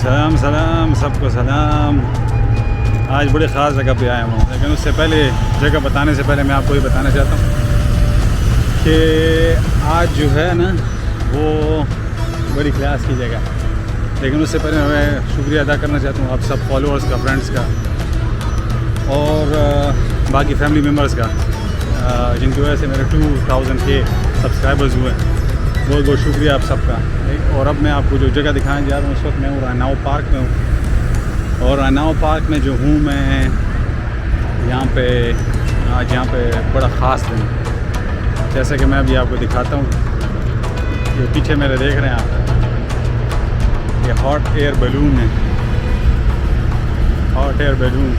सलाम सलाम सबको सलाम। आज बड़ी ख़ास जगह पे आया हूँ, लेकिन उससे पहले जगह बताने से पहले मैं आपको ये बताना चाहता हूँ कि आज जो है ना वो बड़ी क्लास की जगह। लेकिन उससे पहले मैं शुक्रिया अदा करना चाहता हूँ आप सब फॉलोअर्स का, फ्रेंड्स का और बाकी फैमिली मेम्बर्स का, जिनकी वजह से मेरे 2000 के सब्सक्राइबर्स हुए। बहुत बहुत शुक्रिया आप सबका। और अब मैं आपको जो जगह दिखाने जा रहा हूँ, उस वक्त मैं रानाव पार्क में हूँ। और रानाव पार्क में जो हूँ मैं यहाँ पे आज यहाँ पे बड़ा ख़ास दिन, जैसा कि मैं अभी आपको दिखाता हूँ। ये पीछे मेरे देख रहे हैं आप, ये हॉट एयर बैलून है। हॉट एयर बैलून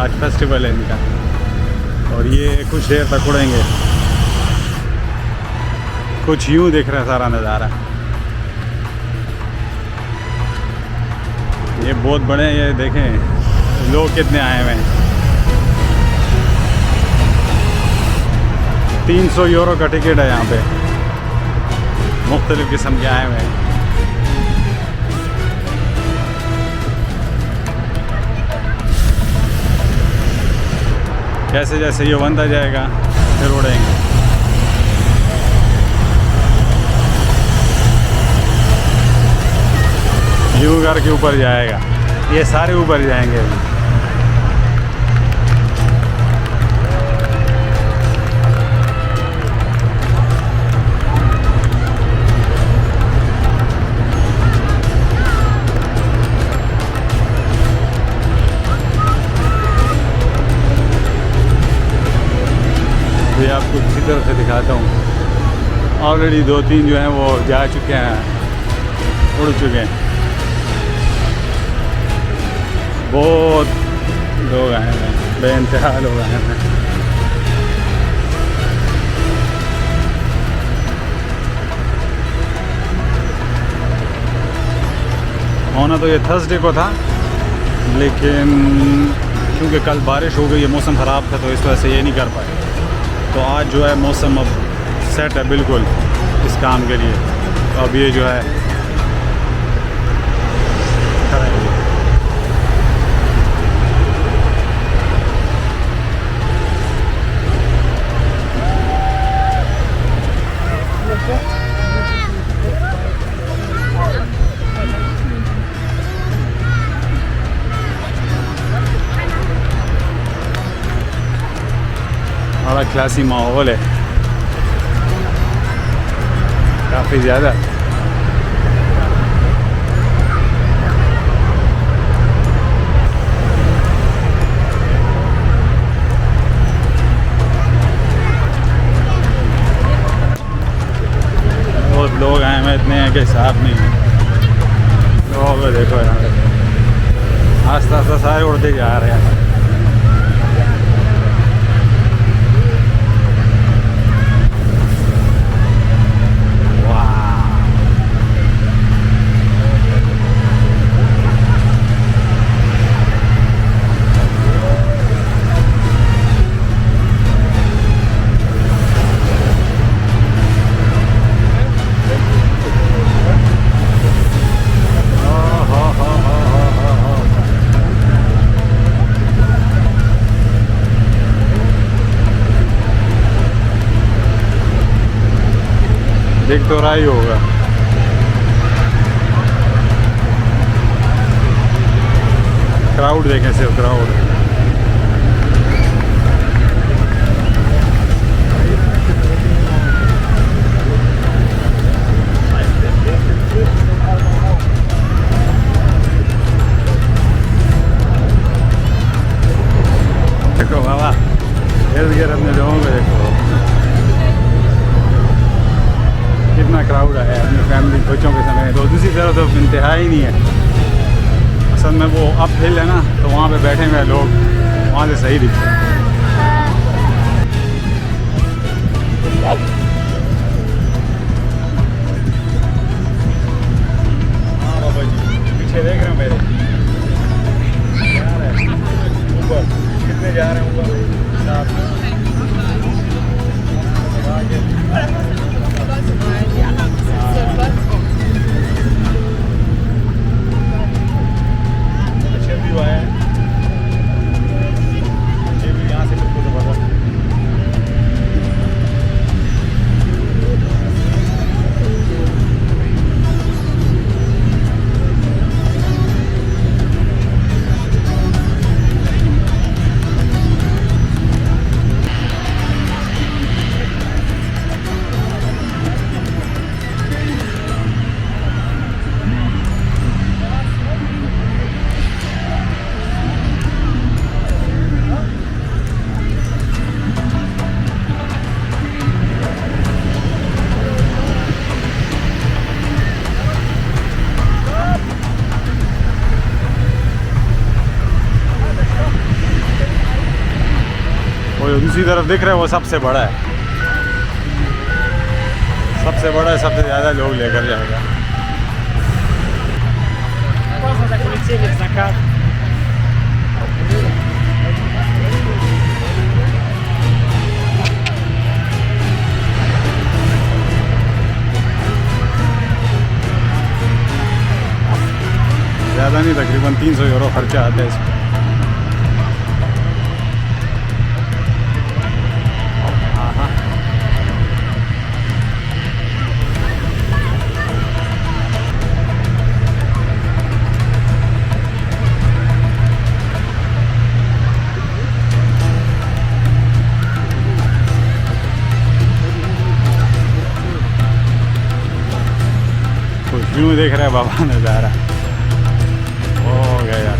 आज फेस्टिवल है इनका, और ये कुछ देर तक उड़ेंगे। कुछ यूँ दिख रहा है सारा नज़ारा। ये बहुत बड़े हैं, ये देखें लोग कितने आए हुए हैं। 300 यूरो का टिकट है यहाँ पे, मुख्तलिफ़ किस्म के आए हुए हैं। जैसे जैसे ये बनता जाएगा फिर उड़ेंगे। यूँ करके ऊपर जाएगा, ये सारे ऊपर जाएंगे अभी। ये आपको किसी तरह से दिखाता हूँ। ऑलरेडी 2-3 जो हैं वो जा चुके हैं, उड़ चुके हैं। बहुत लोग आए हैं, बेइंतहा लोग आए हैं। होना तो ये थर्सडे को था, लेकिन क्योंकि कल बारिश हो गई है, मौसम ख़राब था, तो इस वजह से ये नहीं कर पाए। तो आज जो है मौसम अब सेट है बिल्कुल इस काम के लिए। तो अब ये जो है बड़ा क्लासी माहौल है, काफ़ी ज़्यादा। बहुत लोग आए हैं, इतने हैं कि हिसाब नहीं है। लोग देखो यहाँ पे आस्ते आस्ते सारे उड़ते जा रहे हैं। देख तो रहा ही होगा। क्राउड देखें, सिर्फ क्राउड। देखो बाबा, इर्द गिर्द अपने लोगों को देखो कितना क्राउड है अपनी फैमिली बच्चों के समय। तो दूसरी तरफ तो इंतहा ही नहीं है। असल में वो अप हिल है ना, तो वहाँ पे बैठे हुए लोग, वहाँ से सही दिखते हैं। हाँ बाबा जी, पीछे देख रहे हो मेरे जा रहे हैं ऊपर, कितने जा रहे हैं ऊपर? दूसरी तरफ दिख रहा है वो सबसे बड़ा है, सबसे बड़ा है, सबसे ज़्यादा लोग लेकर जाएगा। ज़्यादा नहीं, तकरीबन 300 यूरो खर्चा आता है इसमें। यूँ देख रहे हैं बाबा नज़ारा। हो गया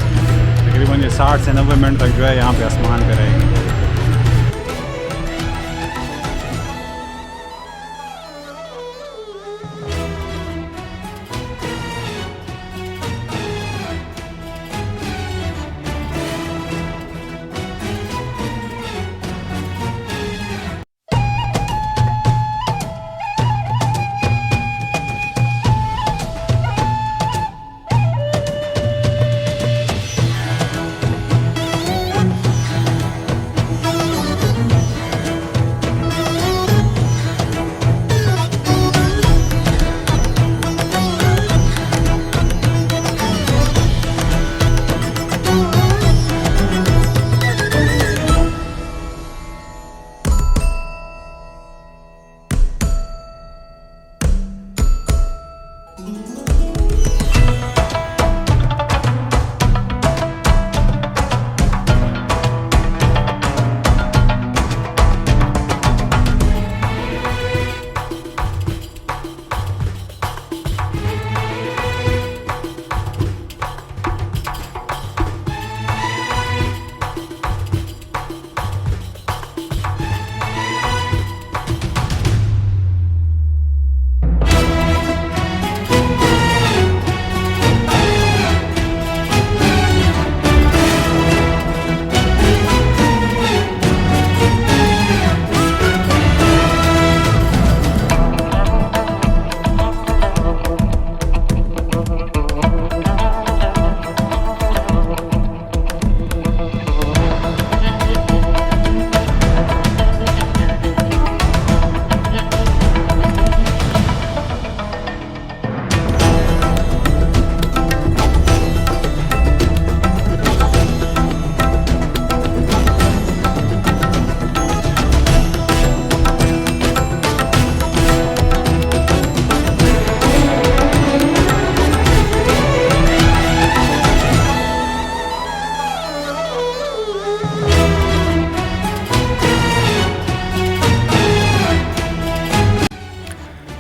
तकरीबन ये 60 से 90 मिनट तक जो है यहाँ पे आसमान पे रहेंगे।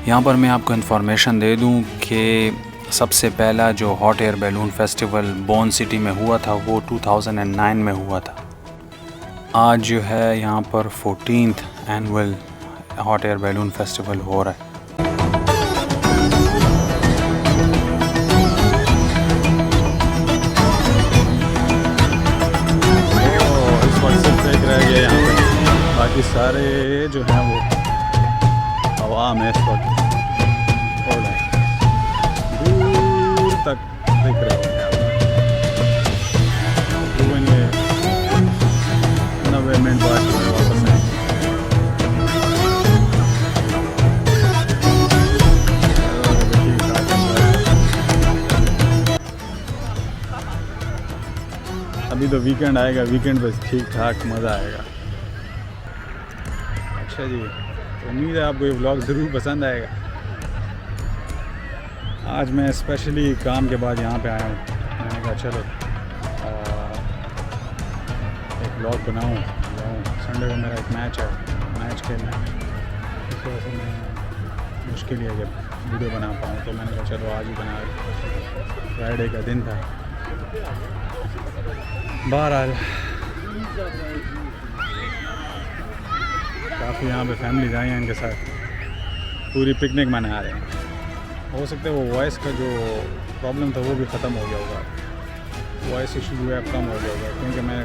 यहाँ पर मैं आपको इन्फॉर्मेशन दे दूँ कि सबसे पहला जो hot air balloon festival Bonn city में हुआ था वो 2009 में हुआ था। आज जो है यहाँ पर 14th annual hot air balloon festival हो रहा है। इस वक्त सिर्फ एक रह गया यहाँ पे, बाकी सारे जो हैं वो हवा में इस वक्त दूर तक दिख रहे हैं। तकरीबन ये 90 मिनट बाद जो है वापस आएंगे। अभी तो वीकेंड आएगा, वीकेंड पे ठीक ठाक मज़ा आएगा। अच्छा जी, उम्मीद है आपको ये व्लॉग ज़रूर पसंद आएगा। आज मैं स्पेशली काम के बाद यहाँ पे आया हूँ। मैंने कहा चलो एक व्लॉग बनाऊँ। संडे को मेरा एक मैच है, मैच खेलना है, इस वजह से मैं मुश्किल है जब वीडियो बना पाऊँ, तो मैंने कहा चलो आज ही बना। फ्राइडे का दिन था। बहरहाल काफ़ी यहाँ पे फैमिलीज आई हैं, इनके साथ पूरी पिकनिक मना रहे हैं। हो सकता है वो वॉइस का जो प्रॉब्लम था वो भी ख़त्म हो गया होगा, वॉइस इशू जो है अब कम हो गया होगा, क्योंकि मैं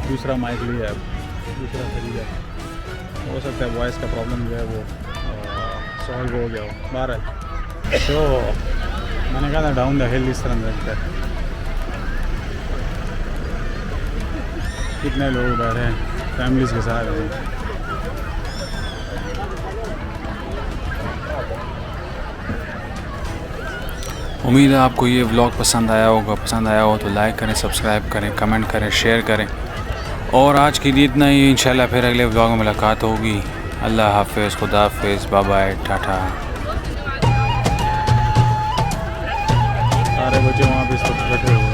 दूसरा माइक लिया है। दूसरा खरीदा। हो सकता है वॉइस का प्रॉब्लम जो है वो सॉल्व हो गया हो। बहरहाल तो मैंने कहा था डाउन द हिल इस तरह लगता है। कितने लोग बैठे हैं फैमिलीज़ के साथ हैं। उम्मीद है आपको ये व्लॉग पसंद आया होगा। पसंद आया हो तो लाइक करें, सब्सक्राइब करें, कमेंट करें, शेयर करें। और आज के लिए इतना ही। इंशाल्लाह फिर अगले व्लॉग में मुलाकात होगी। अल्लाह हाफिज़, खुदा हाफिज़, बाय बाय, टाटा। सारे बच्चे वहाँ पे बैठे हुए